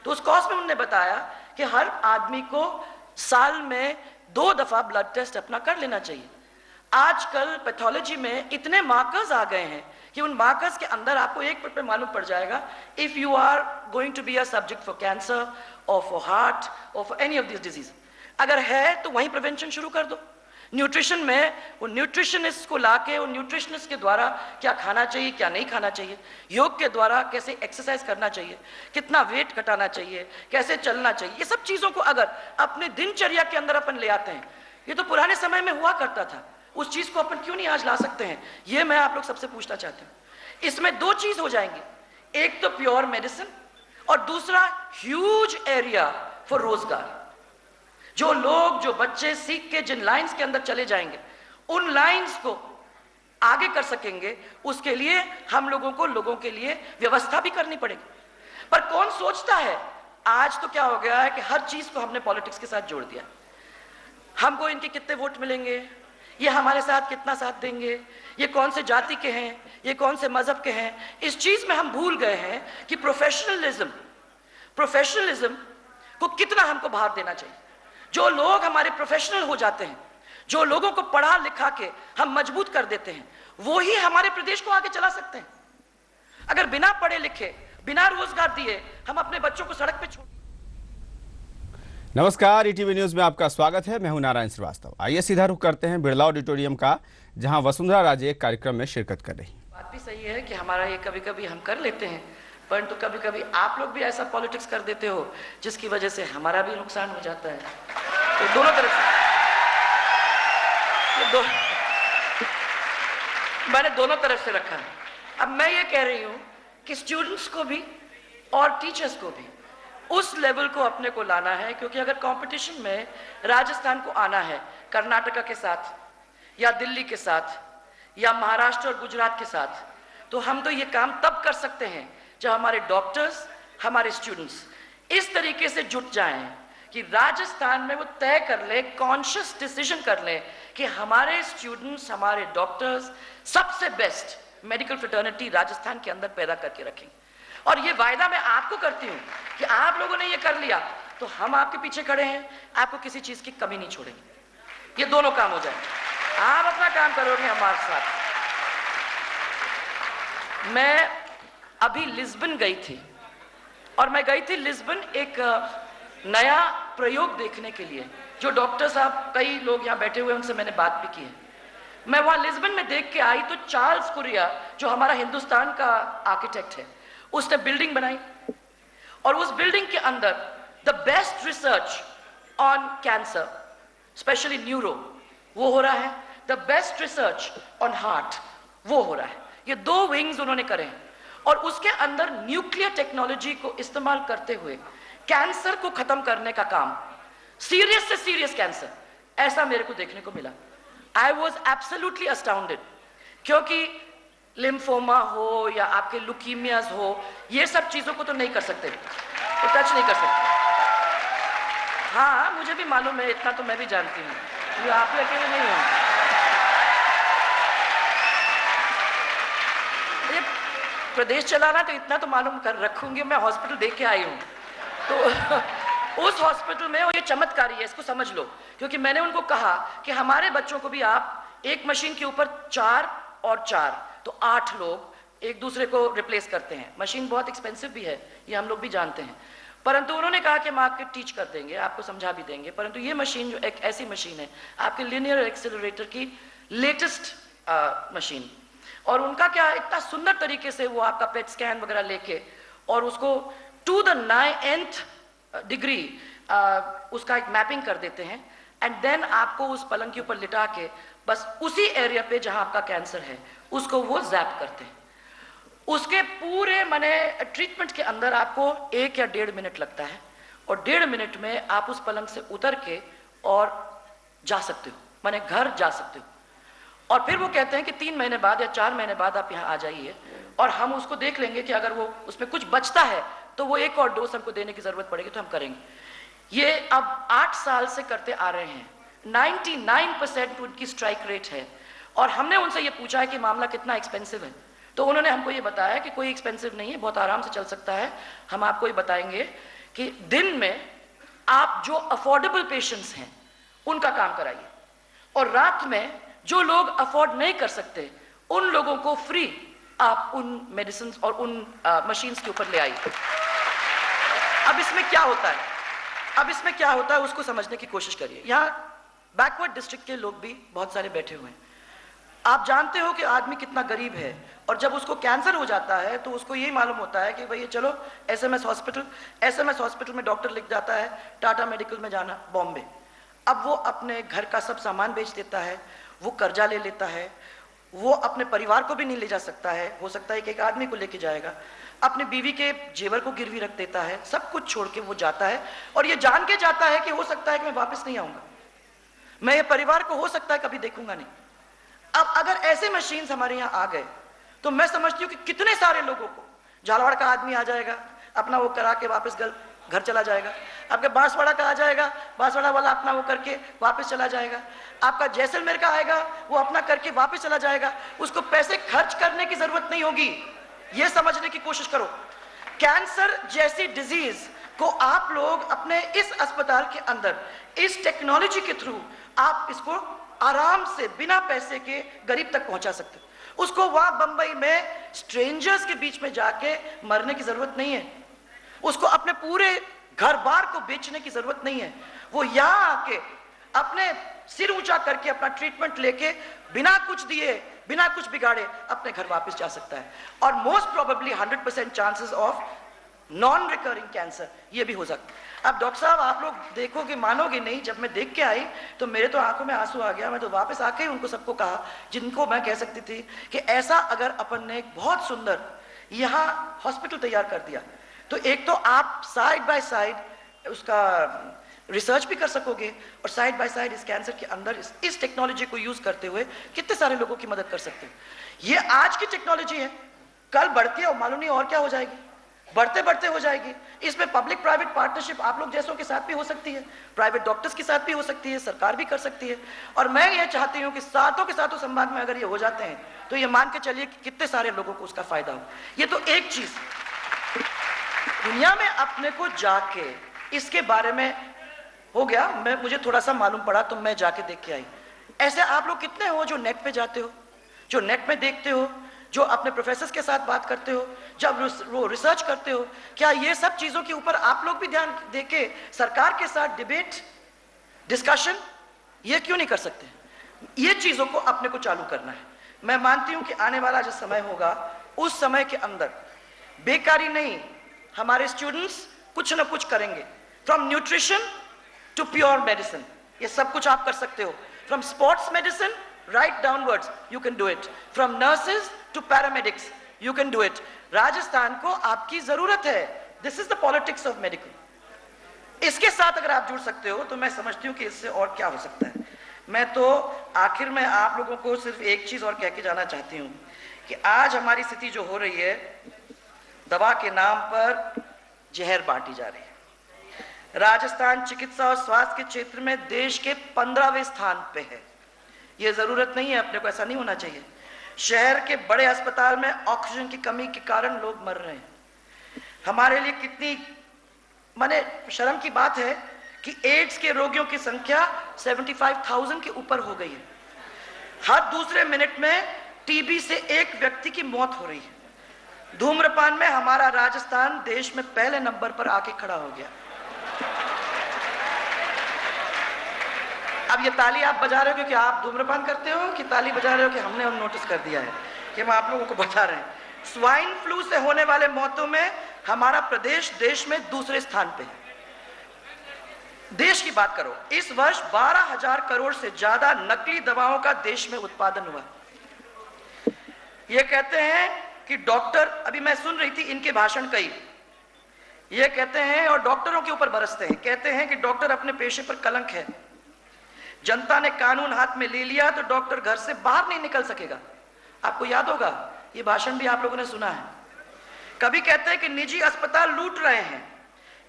तो उस कोर्स में उन्होंने बताया कि हर आदमी को साल में 2 दफा ब्लड टेस्ट अपना कर लेना चाहिए। आजकल पैथोलॉजी में इतने मार्कर्स आ गए हैं कि उन मार्कर्स के अंदर आपको एक मिनट में मालूम पड़ जाएगा if you are going to be a subject for cancer और फॉर हार्ट और for any of this disease. अगर है तो वहीं प्रिवेंशन शुरू कर दो। न्यूट्रिशन में वो न्यूट्रिशनिस्ट को लाके उन न्यूट्रिशनिस्ट के द्वारा क्या खाना चाहिए क्या नहीं खाना चाहिए, योग के द्वारा कैसे एक्सरसाइज करना चाहिए, कितना वेट घटाना चाहिए, कैसे चलना चाहिए, ये सब चीजों को अगर अपने दिनचर्या के अंदर अपन ले आते हैं, ये तो पुराने समय में हुआ करता था, उस चीज को अपन क्यों नहीं आज ला सकते हैं, ये मैं आप लोग सबसे पूछना चाहती हूँ। इसमें 2 चीज हो जाएंगी, एक तो प्योर मेडिसिन और दूसरा ह्यूज एरिया फॉर रोजगार। जो लोग, जो बच्चे सीख के जिन लाइंस के अंदर चले जाएंगे, उन लाइंस को आगे कर सकेंगे, उसके लिए हम लोगों के लिए व्यवस्था भी करनी पड़ेगी। पर कौन सोचता है, आज तो क्या हो गया है कि हर चीज को हमने पॉलिटिक्स के साथ जोड़ दिया। हमको इनके कितने वोट मिलेंगे, ये हमारे साथ कितना साथ देंगे, ये कौन से जाति के हैं, ये कौन से मजहब के हैं, इस चीज में हम भूल गए हैं कि प्रोफेशनलिज्म को कितना हमको भार देना चाहिए। जो लोग हमारे प्रोफेशनल हो जाते हैं, जो लोगों को पढ़ा लिखा के हम मजबूत कर देते हैं, वो ही हमारे प्रदेश को आगे चला सकते हैं। अगर बिना पढ़े लिखे, बिना रोजगार दिए हम अपने बच्चों को सड़क पे छोड़। नमस्कार, ईटीवी न्यूज में आपका स्वागत है। मैं हूं नारायण श्रीवास्तव। आइए सीधा रुख करते हैं बिरला ऑडिटोरियम का, जहां वसुंधरा राजे एक कार्यक्रम में शिरकत कर रही। बात भी सही है कि हमारा ये कभी कभी हम कर लेते हैं, परंतु कभी कभी आप लोग भी ऐसा पॉलिटिक्स कर देते हो जिसकी वजह से हमारा भी नुकसान हो जाता है। तो दोनों तरफ से मैंने दोनों तरफ से रखा है। अब मैं ये कह रही हूं कि स्टूडेंट्स को भी और टीचर्स को भी उस लेवल को अपने को लाना है, क्योंकि अगर कंपटीशन में राजस्थान को आना है कर्नाटका के साथ या दिल्ली के साथ या महाराष्ट्र और गुजरात के साथ, तो हम तो ये काम तब कर सकते हैं जब हमारे डॉक्टर्स, हमारे स्टूडेंट्स इस तरीके से जुट जाएं कि राजस्थान में वो तय कर ले, कॉन्शियस डिसीजन कर ले कि हमारे स्टूडेंट्स, हमारे डॉक्टर्स सबसे बेस्ट मेडिकल फ्रेटर्निटी राजस्थान के अंदर पैदा करके रखेंगे। और ये वायदा मैं आपको करती हूं कि आप लोगों ने ये कर लिया तो हम आपके पीछे खड़े हैं, आपको किसी चीज की कमी नहीं छोड़ेंगे। ये दोनों काम हो जाए, आप अपना काम करोगे हमारे साथ। मैं अभी लिस्बन गई थी, और मैं गई थी लिस्बन एक नया प्रयोग देखने के लिए। जो डॉक्टर साहब, कई लोग यहाँ बैठे हुए, उनसे मैंने बात भी की है। मैं वहां लिस्बन में देख के आई तो चार्ल्स कुरिया, जो हमारा हिंदुस्तान का आर्किटेक्ट है, उसने बिल्डिंग बनाई, और उस बिल्डिंग के अंदर the best research on cancer, specially neuro, वो हो रहा है। The best research on heart, वो हो रहा है। ये 2 विंग्स उन्होंने करे हैं, और उसके अंदर न्यूक्लियर टेक्नोलॉजी को इस्तेमाल करते हुए कैंसर को खत्म करने का काम, सीरियस से सीरियस कैंसर, ऐसा मेरे को देखने को मिला। आई वॉज एब्सोल्युटली अस्टाउंडेड, क्योंकि लिम्फोमा हो या आपके लुकीमियाज हो, ये सब चीजों को तो नहीं कर सकते, तो टच नहीं कर सकते। हाँ, मुझे भी मालूम है, इतना तो मैं भी जानती हूँ, ये आप ही अकेले नहीं हो। ये प्रदेश चलाना तो इतना तो मालूम कर रखूंगी, मैं हॉस्पिटल देख के आई हूँ, तो उस हॉस्पिटल में, और ये चमत्कारी है, इसको समझ लो, क्योंकि मैंने उनको कहा कि हमारे बच्चों को भी आप एक मशीन के ऊपर 4 और 4, तो 8 लोग एक दूसरे को रिप्लेस करते हैं। मशीन बहुत एक्सपेंसिव भी है, ये हम लोग भी जानते हैं, परंतु उन्होंने कहा कि हम आपके टीच कर देंगे, आपको समझा भी देंगे। परंतु ये मशीन जो एक ऐसी मशीन है, आपके लिनियर एक्सेलरेटर की लेटेस्ट मशीन, और उनका क्या, इतना सुंदर तरीके से वो आपका पेट स्कैन वगैरह लेके और उसको टू द 9th डिग्री उसका एक मैपिंग कर देते हैं, एंड देन आपको उस पलंग के ऊपर लिटा के बस उसी एरिया पे जहां आपका कैंसर है उसको वो जैप करते हैं। उसके पूरे माने ट्रीटमेंट के अंदर आपको 1 या 1.5 मिनट लगता है, और 1.5 मिनट में आप उस पलंग से उतर के और जा सकते हो, माने घर जा सकते हो। और फिर वो कहते हैं कि 3 महीने बाद या 4 महीने बाद आप यहाँ आ जाइए, और हम उसको देख लेंगे कि अगर वो उसमें कुछ बचता है तो वो एक और डोज हमको देने की जरूरत पड़ेगी तो हम करेंगे। ये अब 8 साल से करते आ रहे हैं, 99% उनकी स्ट्राइक रेट है। और हमने उनसे ये पूछा है कि मामला कितना एक्सपेंसिव है, तो उन्होंने हमको ये बताया कि कोई एक्सपेंसिव नहीं है, बहुत आराम से चल सकता है। हम आपको ये बताएंगे कि दिन में आप जो अफोर्डेबल पेशेंट्स हैं उनका काम कराइए, और रात में जो लोग अफोर्ड नहीं कर सकते उन लोगों को फ्री आप उन मेडिसिन और उन मशीन्स के ऊपर ले आइए। अब इसमें क्या होता है, उसको समझने की कोशिश करिए। यहाँ बैकवर्ड डिस्ट्रिक्ट के लोग भी बहुत सारे बैठे हुए हैं। आप जानते हो कि आदमी कितना गरीब है, और जब उसको कैंसर हो जाता है तो उसको यही मालूम होता है कि भाई चलो एसएमएस हॉस्पिटल में डॉक्टर लिख जाता है टाटा मेडिकल में जाना, बॉम्बे। अब वो अपने घर का सब सामान बेच देता है, वो कर्जा ले लेता है, वो अपने परिवार को भी नहीं ले जा सकता है, हो सकता है कि एक आदमी को लेके जाएगा, अपनी बीवी के जेवर को गिरवी रख देता है, सब कुछ छोड़ के वो जाता है, और ये जान के जाता है कि हो सकता है कि मैं वापस नहीं आऊंगा, मैं ये परिवार को हो सकता है कभी देखूंगा नहीं। अब अगर ऐसे मशीन्स हमारे यहाँ आ गए तो मैं समझती हूँ कि कितने सारे लोगों को, झालावाड़ का आदमी आ जाएगा, अपना वो करा के वापस घर चला जाएगा, आपके बांसवाड़ा का आ जाएगा, बांसवाड़ा वाला अपना वो करके वापस चला जाएगा, आपका जैसलमेर का आएगा, वो अपना करके वापस चला जाएगा, उसको पैसे खर्च करने की जरूरत नहीं होगी। ये समझने की कोशिश करो, कैंसर जैसी डिजीज को आप लोग अपने इस अस्पताल के अंदर इस टेक्नोलॉजी के थ्रू आप इसको आराम से बिना पैसे के गरीब तक पहुंचा सकते हो। उसको वहां बंबई में स्ट्रेंजर्स के बीच में जाके मरने की जरूरत नहीं है, उसको अपने पूरे घर बार को बेचने की जरूरत नहीं है। वो यहां आके अपने सिर ऊंचा करके अपना ट्रीटमेंट लेके बिना कुछ दिए, बिना कुछ बिगाड़े अपने घर वापस जा सकता है। और most probably 100% chances of non recurring cancer ये भी हो सकता है। अब डॉक्टर साहब आप लोग देखोगे, मानोगे नहीं, जब मैं देख के आई तो मेरे तो आंखों में आंसू आ गया। मैं तो वापस आके ही उनको सबको कहा जिनको मैं कह सकती थी कि ऐसा अगर अपन ने एक बहुत सुंदर यहाँ हॉस्पिटल तैयार कर दिया तो एक तो आप साइड बाय साइड उसका रिसर्च भी कर सकोगे और साइड बाय साइड इस कैंसर के अंदर इस टेक्नोलॉजी को यूज करते हुए कितने सारे लोगों की मदद कर सकते हो। ये आज की टेक्नोलॉजी है, कल बढ़ती है और मालूम नहीं और क्या हो जाएगी, बढ़ते बढ़ते हो जाएगी। इसमें पब्लिक प्राइवेट पार्टनरशिप आप लोग जैसों के साथ भी हो सकती है, प्राइवेट डॉक्टर्स के साथ भी हो सकती है, सरकार भी कर सकती है। और मैं ये चाहती हूँ कि सातों के सातों संभाग में अगर ये हो जाते हैं तो ये मान के चलिए कि कितने सारे लोगों को उसका फायदा हो। ये तो एक चीज, दुनिया में अपने को जाके इसके बारे में हो गया, मुझे थोड़ा सा मालूम पड़ा तो मैं जाके देख के आई। ऐसे आप लोग कितने हो जो नेट पे जाते हो, जो नेट में देखते हो, जो अपने प्रोफेसर्स के साथ बात करते हो, जब वो रिसर्च करते हो। क्या ये सब चीजों के ऊपर आप लोग भी ध्यान देके सरकार के साथ डिबेट डिस्कशन ये क्यों नहीं कर सकते? ये चीजों को अपने को चालू करना है। मैं मानती हूं कि आने वाला जो समय होगा उस समय के अंदर बेकारी नहीं, हमारे स्टूडेंट्स कुछ ना कुछ करेंगे। From nutrition to pure medicine, ये सब कुछ आप कर सकते हो। From sports medicine right downwards you can do it, from nurses to paramedics you can do it। Rajasthan को आपकी जरूरत है, this is the politics of medical। इसके साथ अगर आप जुड़ सकते हो तो मैं समझती हूँ कि इससे और क्या हो सकता है। मैं तो आखिर में आप लोगों को सिर्फ एक चीज और कह के जाना चाहती हूँ कि आज हमारी स्थिति जो हो रही है, दवा के नाम पर जहर बांटी जा रही है। राजस्थान चिकित्सा और स्वास्थ्य के क्षेत्र में देश के 15वें स्थान पे है। ये जरूरत नहीं है, अपने को ऐसा नहीं होना चाहिए। शहर के बड़े अस्पताल में ऑक्सीजन की कमी के कारण लोग मर रहे हैं। हमारे लिए कितनी माने शर्म की बात है कि एड्स के रोगियों की संख्या 75,000 के ऊपर हो गई है। हर दूसरे मिनट में टीबी से एक व्यक्ति की मौत हो रही है। धूम्रपान में हमारा राजस्थान देश में पहले नंबर पर आके खड़ा हो गया। अब ये ताली आप बजा रहे हो क्योंकि आप धूम्रपान करते हो, कि ताली बजा रहे हो कि हमने नोटिस कर दिया है कि हम आप लोगों को बता रहे हैं? स्वाइन फ्लू से होने वाले मौतों में हमारा प्रदेश देश में दूसरे स्थान पे है। देश की बात करो, इस वर्ष 12,000 करोड़ से ज्यादा नकली दवाओं का देश में उत्पादन हुआ। ये कहते हैं कि डॉक्टर, अभी मैं सुन रही थी इनके भाषण कई, ये कहते हैं और डॉक्टरों के ऊपर बरसते हैं, कहते हैं कि डॉक्टर अपने पेशे पर कलंक है। जनता ने कानून हाथ में ले लिया तो डॉक्टर घर से बाहर नहीं निकल सकेगा। आपको याद होगा, ये भाषण भी आप लोगों ने सुना है। कभी कहते हैं कि निजी अस्पताल लूट रहे हैं,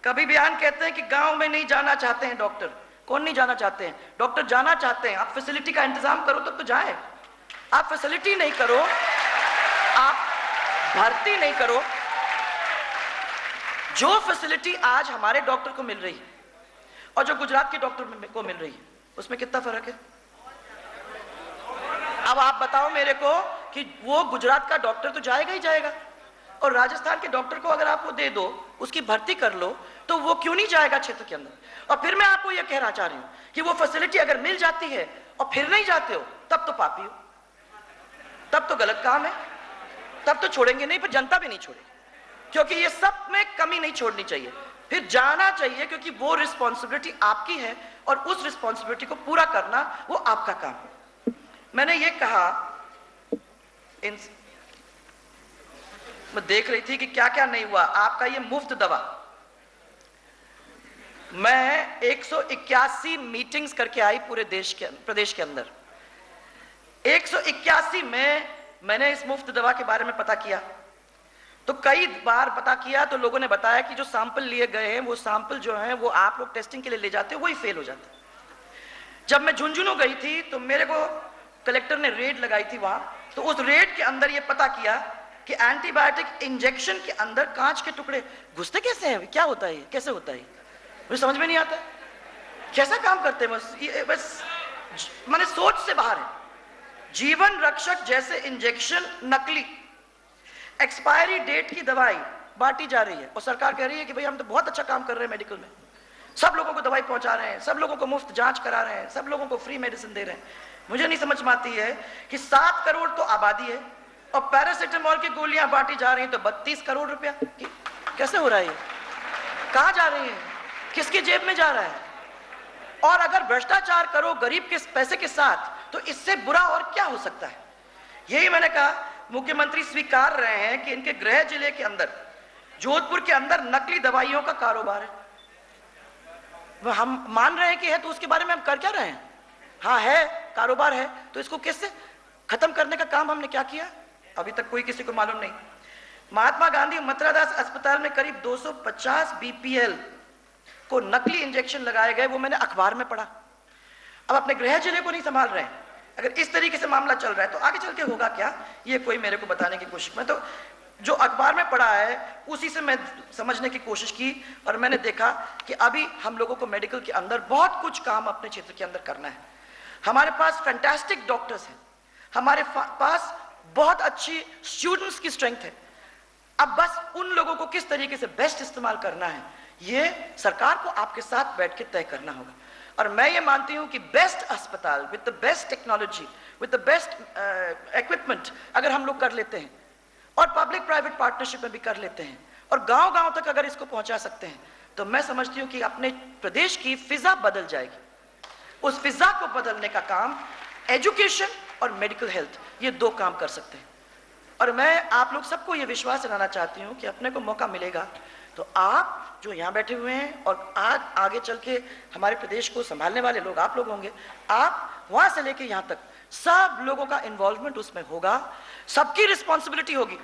कभी बयान कहते हैं कि गांव में नहीं जाना चाहते हैं डॉक्टर। कौन नहीं जाना चाहते हैं? डॉक्टर जाना चाहते हैं। आप फैसिलिटी का इंतजाम करो तब तो जाए। आप फैसिलिटी नहीं करो, आप भर्ती नहीं करो। जो फैसिलिटी आज हमारे डॉक्टर को मिल रही है और जो गुजरात के डॉक्टर को मिल रही है, उसमें कितना फर्क है? अब आप बताओ मेरे को कि वो गुजरात का डॉक्टर तो जाएगा ही जाएगा, और राजस्थान के डॉक्टर को अगर आप वो दे दो, उसकी भर्ती कर लो, तो वो क्यों नहीं जाएगा क्षेत्र के अंदर? और फिर मैं आपको ये कहना चाह रही हूं कि वो फैसिलिटी अगर मिल जाती है और फिर नहीं जाते हो, तब तो पापी हो, तब तो गलत काम है, तब तो छोड़ेंगे नहीं, पर जनता भी नहीं छोड़ेगी। क्योंकि ये सब में कमी नहीं छोड़नी चाहिए, फिर जाना चाहिए, क्योंकि वो रिस्पॉन्सिबिलिटी आपकी है और उस रिस्पॉन्सिबिलिटी को पूरा करना वो आपका काम है। मैंने ये कहा, मैं देख रही थी कि क्या क्या नहीं हुआ। आपका ये मुफ्त दवा, मैं 181 मीटिंग्स करके आई पूरे प्रदेश के अंदर। 181 में मैंने इस मुफ्त दवा के बारे में पता किया, तो कई बार पता किया तो लोगों ने बताया कि जो सैंपल लिए गए हैं, वो सैंपल जो हैं वो आप लोग टेस्टिंग के लिए ले जाते हो, वही फेल हो जाता है। जब मैं झुंझुनू गई थी तो मेरे को कलेक्टर ने रेड लगाई थी वहां, तो उस रेड के अंदर ये पता किया कि एंटीबायोटिक इंजेक्शन के अंदर कांच के टुकड़े घुसते कैसे हैं, क्या होता है, कैसे होता है, मुझे समझ में नहीं आता कैसा काम करते हैं। बस मैंने सोच से बाहर है। जीवन रक्षक जैसे इंजेक्शन नकली, एक्सपायरी डेट की दवाई बांटी जा रही है और सरकार कह रही है कि भाई हम तो बहुत अच्छा काम कर रहे हैं मेडिकल में, सब लोगों को दवाई पहुंचा रहे हैं, सब लोगों को मुफ्त जांच करा रहे हैं, सब लोगों को फ्री मेडिसिन दे रहे हैं। मुझे नहीं समझ में आती है कि 7 करोड़ तो आबादी है और पैरासिटामोल की गोलियां बांटी जा रही हैं तो 32 करोड़ रुपया कैसे हो रहा है? कहां जा रही है, किसकी जेब में जा रहा है? और अगर भ्रष्टाचार करो गरीब के पैसे के साथ तो इससे बुरा और क्या हो सकता है? यही मैंने कहा, मुख्यमंत्री स्वीकार रहे हैं कि इनके गृह जिले के अंदर जोधपुर के अंदर नकली दवाइयों का कारोबार है। वह हम मान रहे हैं कि है, तो उसके बारे में हम कर क्या रहे हैं? हाँ है, कारोबार है, तो इसको कैसे खत्म करने का काम हमने क्या किया? अभी तक कोई किसी को मालूम नहीं। महात्मा गांधी मथुरादास अस्पताल में करीब 250 बीपीएल को नकली इंजेक्शन लगाए गए, वो मैंने अखबार में पढ़ा। अब अपने गृह जिले को नहीं संभाल रहे हैं। अगर इस तरीके से मामला चल रहा है तो आगे चल के होगा क्या, ये कोई मेरे को बताने की कोशिश में, तो जो अखबार में पढ़ा है उसी से मैं समझने की कोशिश की और मैंने देखा कि अभी हम लोगों को मेडिकल के अंदर बहुत कुछ काम अपने क्षेत्र के अंदर करना है। हमारे पास फैंटास्टिक डॉक्टर्स हैं, हमारे पास बहुत अच्छी स्टूडेंट्स की स्ट्रेंथ है। अब बस उन लोगों को किस तरीके से बेस्ट इस्तेमाल करना है, ये सरकार को आपके साथ बैठ के तय करना होगा। और मैं ये मानती हूं कि बेस्ट अस्पताल with the best technology with the best equipment अगर हम लोग कर लेते हैं और पब्लिक प्राइवेट पार्टनरशिप में भी कर लेते हैं और गांव-गांव तक अगर इसको पहुंचा सकते हैं, तो मैं समझती हूं कि अपने प्रदेश की फिजा बदल जाएगी। उस फिजा को बदलने का काम एजुकेशन और मेडिकल हेल्थ, ये दो काम कर सकते हैं। और मैं आप लोग सबको ये विश्वास दिलाना चाहती हूँ कि अपने को मौका मिलेगा तो आप जो यहाँ बैठे हुए हैं और आज आगे चल के हमारे प्रदेश को संभालने वाले लोग आप लोग होंगे, आप वहाँ से लेके यहाँ तक सब लोगों का इन्वॉल्वमेंट उसमें होगा, सबकी रिस्पॉन्सिबिलिटी होगी।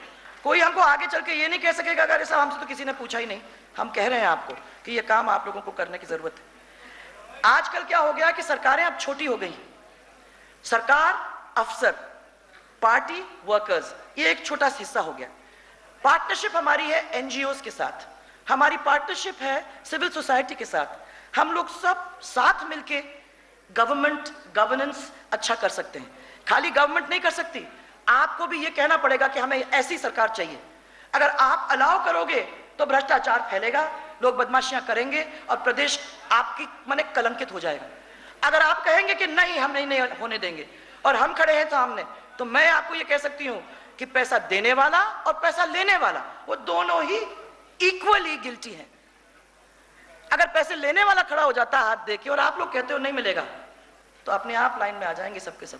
कोई हमको आगे चल के ये नहीं कह सकेगा अगर ऐसा हमसे तो किसी ने पूछा ही नहीं। हम कह रहे हैं आपको कि ये काम आप लोगों को करने की जरूरत है। आजकल क्या हो गया कि सरकारें अब छोटी हो गई। सरकार, अफसर, पार्टी, वर्कर्स, ये एक छोटा हिस्सा हो गया। पार्टनरशिप हमारी है एनजीओज के साथ, हमारी पार्टनरशिप है सिविल सोसाइटी के साथ। हम लोग सब साथ मिलके गवर्नमेंट गवर्नेंस अच्छा कर सकते हैं। खाली गवर्नमेंट नहीं कर सकती, आपको भी ये कहना पड़ेगा कि हमें ऐसी सरकार चाहिए। अगर आप अलाउ करोगे तो भ्रष्टाचार फैलेगा, लोग बदमाशियां करेंगे और प्रदेश आपकी माने कलंकित हो जाएगा। अगर आप कहेंगे कि नहीं हम नहीं होने देंगे और हम खड़े हैं सामने, तो मैं आपको ये कह सकती हूं कि पैसा देने वाला और पैसा लेने वाला वो दोनों ही इक्वली गिल्टी हैं। अगर पैसे लेने वाला खड़ा हो जाता हाथ दे के और आप लोग कहते हो नहीं मिलेगा, तो अपने आप लाइन में आ जाएंगे सबके सब।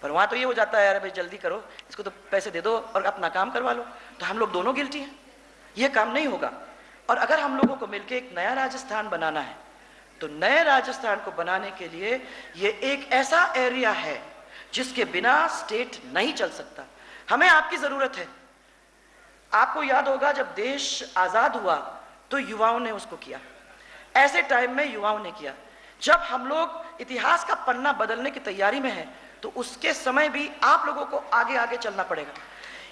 पर वहां तो ये हो जाता है यार भाई जल्दी करो, इसको तो पैसे दे दो और अपना काम करवा लो, तो हम लोग दोनों गिल्टी हैं। ये काम नहीं होगा। और अगर हम लोगों को मिलकर एक नया राजस्थान बनाना है, तो नए राजस्थान को बनाने के लिए ये एक ऐसा एरिया है जिसके बिना स्टेट नहीं चल सकता। हमें आपकी जरूरत है। आपको याद होगा जब देश आजाद हुआ तो युवाओं ने उसको किया, ऐसे टाइम में युवाओं ने किया। जब हम लोग इतिहास का पन्ना बदलने की तैयारी में हैं, तो उसके समय भी आप लोगों को आगे आगे चलना पड़ेगा।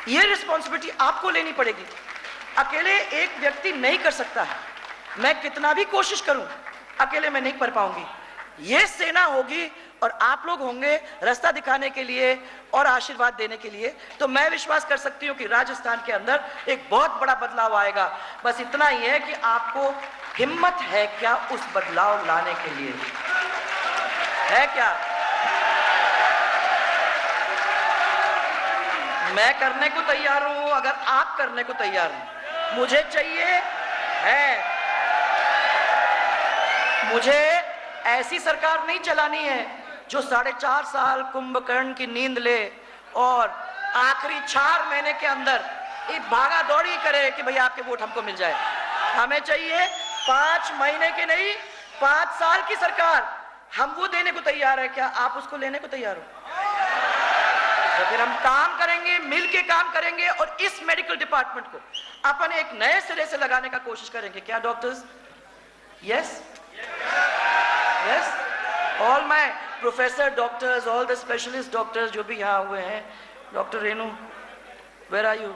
ये रिस्पॉन्सिबिलिटी आपको लेनी पड़ेगी। अकेले एक व्यक्ति नहीं कर सकता है। मैं कितना भी कोशिश करूं, अकेले मैं नहीं कर पाऊंगी। ये सेना होगी और आप लोग होंगे रास्ता दिखाने के लिए और आशीर्वाद देने के लिए। तो मैं विश्वास कर सकती हूँ कि राजस्थान के अंदर एक बहुत बड़ा बदलाव आएगा। बस इतना ही है कि आपको हिम्मत है क्या उस बदलाव लाने के लिए? है क्या? मैं करने को तैयार हूं अगर आप करने को तैयार हैं। मुझे चाहिए है, मुझे ऐसी सरकार नहीं चलानी है जो 4.5 साल कुंभकर्ण की नींद ले और आखिरी 4 महीने के अंदर एक भागा दौड़ी करे कि भाई आपके वोट हमको मिल जाए। हमें चाहिए 5 महीने की नहीं, 5 साल की सरकार। हम वो देने को तैयार है। क्या आप उसको लेने को तैयार हो? तो फिर हम काम करेंगे, मिलके काम करेंगे और इस मेडिकल डिपार्टमेंट को अपन एक नए सिरे से लगाने का कोशिश करेंगे। क्या doctors? Yes yes, all my professor doctors, all the specialist doctors जो भी यहाँ हुए हैं। Doctor Renu, where are you?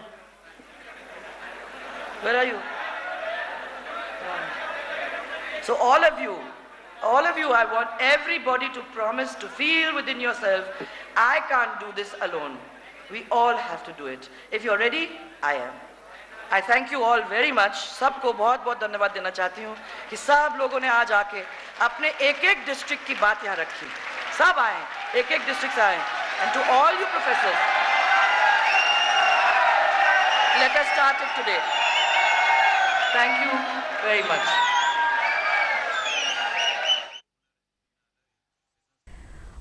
Where are you? So all of you, I want everybody to promise to feel within yourself, I can't do this alone. We all have to do it. If you're ready, I am. I thank you all very much. सबको बहुत बहुत धन्यवाद देना चाहती हूँ कि सब लोगों ने आज आके अपने एक डिस्ट्रिक्ट की बात यहाँ रखी। सब आए, एक डिस्ट्रिक्ट से आए। And to all you professors, let us start it today. Thank you very much.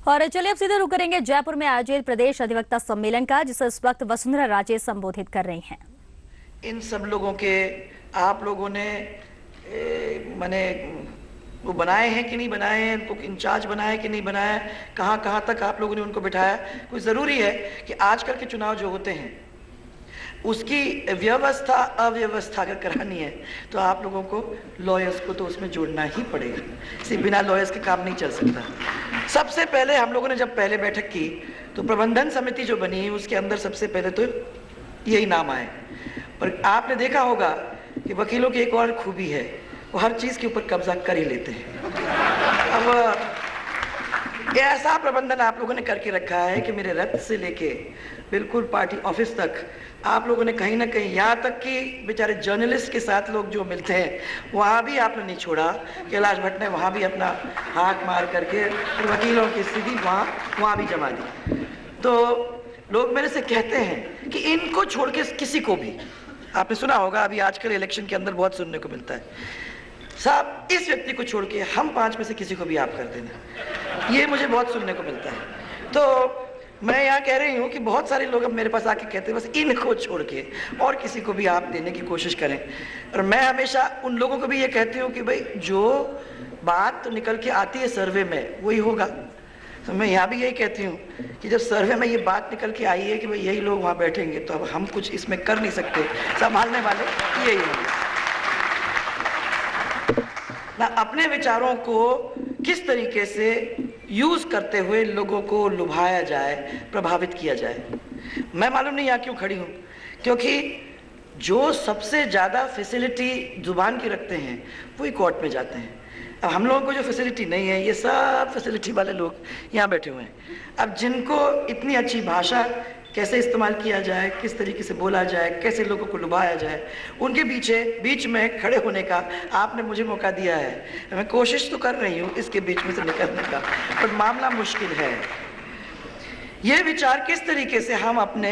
और चलिए अब सीधे रुक करेंगे जयपुर में आयोजित प्रदेश अधिवक्ता सम्मेलन का, जिसे इस वक्त वसुंधरा राजे संबोधित कर रही हैं। इन सब लोगों के आप लोगों ने माने वो बनाए हैं कि नहीं बनाए हैं, उनको इंचार्ज बनाया है कि नहीं बनाया है, कहाँ कहाँ तक आप लोगों ने उनको बिठाया। कोई ज़रूरी है कि आजकल के चुनाव जो होते हैं उसकी व्यवस्था अव्यवस्था अगर करानी है तो आप लोगों को लॉयर्स को तो उसमें जोड़ना ही पड़ेगा, सिर्फ बिना लॉयर्स के काम नहीं चल सकता। सबसे पहले हम लोगों ने जब पहले बैठक की तो प्रबंधन समिति जो बनी उसके अंदर सबसे पहले तो यही नाम आए। पर आपने देखा होगा कि वकीलों की एक और खूबी है, वो हर चीज़ के ऊपर कब्जा कर ही लेते हैं। अब ऐसा प्रबंधन आप लोगों ने करके रखा है कि मेरे रथ से लेके बिल्कुल पार्टी ऑफिस तक आप लोगों ने कहीं ना कहीं, यहाँ तक कि बेचारे जर्नलिस्ट के साथ लोग जो मिलते हैं वहाँ भी आपने नहीं छोड़ा। कैलाश भट्ट ने वहाँ भी अपना हाथ मार करके वकीलों की स्थिति वहाँ भी जमा दी। तो लोग मेरे से कहते हैं कि इनको छोड़ के किसी को भी, आपने सुना होगा अभी आजकल इलेक्शन के अंदर बहुत सुनने को मिलता है, साहब इस व्यक्ति को छोड़ के हम 5 में से किसी को भी आप कर देना, ये मुझे बहुत सुनने को मिलता है। तो मैं यहाँ कह रही हूँ कि बहुत सारे लोग अब मेरे पास आके कहते हैं बस इनको छोड़ के और किसी को भी आप देने की कोशिश करें। और मैं हमेशा उन लोगों को भी ये कहती हूँ कि भाई जो बात तो निकल के आती है सर्वे में वही होगा। तो मैं यहाँ भी यही कहती हूँ कि जब सर्वे में ये बात निकल के आई है कि भाई यही लोग वहाँ बैठेंगे तो अब हम कुछ इसमें कर नहीं सकते, संभालने वाले यही होंगे ना। अपने विचारों को किस तरीके से यूज करते हुए लोगों को लुभाया जाए, प्रभावित किया जाए। मैं मालूम नहीं यहाँ क्यों खड़ी हूँ, क्योंकि जो सबसे ज़्यादा फैसिलिटी जुबान की रखते हैं वही कोर्ट में जाते हैं। अब हम लोगों को जो फैसिलिटी नहीं है, ये सब फैसिलिटी वाले लोग यहाँ बैठे हुए हैं। अब जिनको इतनी अच्छी भाषा कैसे इस्तेमाल किया जाए, किस तरीके से बोला जाए, कैसे लोगों को लुभाया जाए, उनके बीच में खड़े होने का आपने मुझे मौका दिया है। मैं कोशिश तो कर रही हूँ इसके बीच में से निकलने का, पर मामला मुश्किल है। ये विचार किस तरीके से हम अपने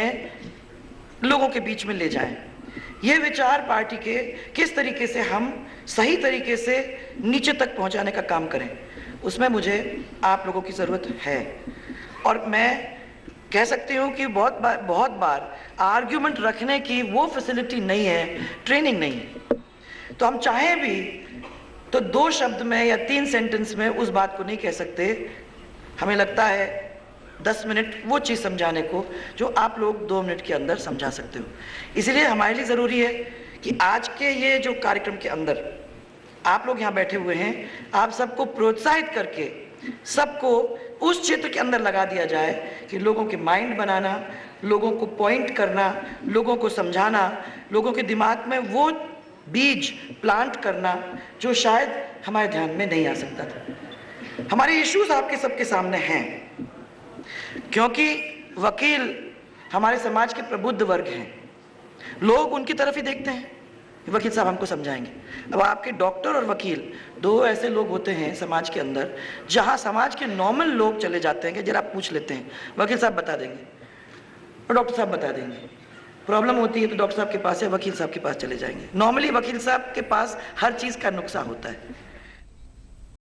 लोगों के बीच में ले जाएं, ये विचार पार्टी के किस तरीके से हम सही तरीके से नीचे तक पहुंचाने का काम करें, उसमें मुझे आप लोगों की ज़रूरत है। और मैं कह सकती हूँ कि बहुत बार आर्ग्यूमेंट रखने की वो फैसिलिटी नहीं है, ट्रेनिंग नहीं है। तो हम चाहें भी तो 2 शब्द में या 3 सेंटेंस में उस बात को नहीं कह सकते। हमें लगता है 10 मिनट वो चीज़ समझाने को जो आप लोग 2 मिनट के अंदर समझा सकते हो। इसलिए हमारे लिए ज़रूरी है कि आज के ये जो कार्यक्रम के अंदर आप लोग यहाँ बैठे हुए हैं, आप सबको प्रोत्साहित करके सबको उस क्षेत्र के अंदर लगा दिया जाए कि लोगों के माइंड बनाना, लोगों को पॉइंट करना, लोगों को समझाना, लोगों के दिमाग में वो बीज प्लांट करना जो शायद हमारे ध्यान में नहीं आ सकता था। हमारे इश्यूज आपके सबके सामने हैं, क्योंकि वकील हमारे समाज के प्रबुद्ध वर्ग हैं। लोग उनकी तरफ ही देखते हैं, वकील साहब हमको समझाएंगे। अब आपके डॉक्टर और वकील 2 ऐसे लोग होते हैं समाज के अंदर जहां समाज के नॉर्मल लोग चले जाते हैं कि जरा आप पूछ लेते हैं, वकील साहब बता देंगे और डॉक्टर साहब बता देंगे। प्रॉब्लम होती है तो डॉक्टर साहब के पास या वकील साहब के पास चले जाएंगे। नॉर्मली वकील साहब के पास हर चीज़ का नुस्खा होता है,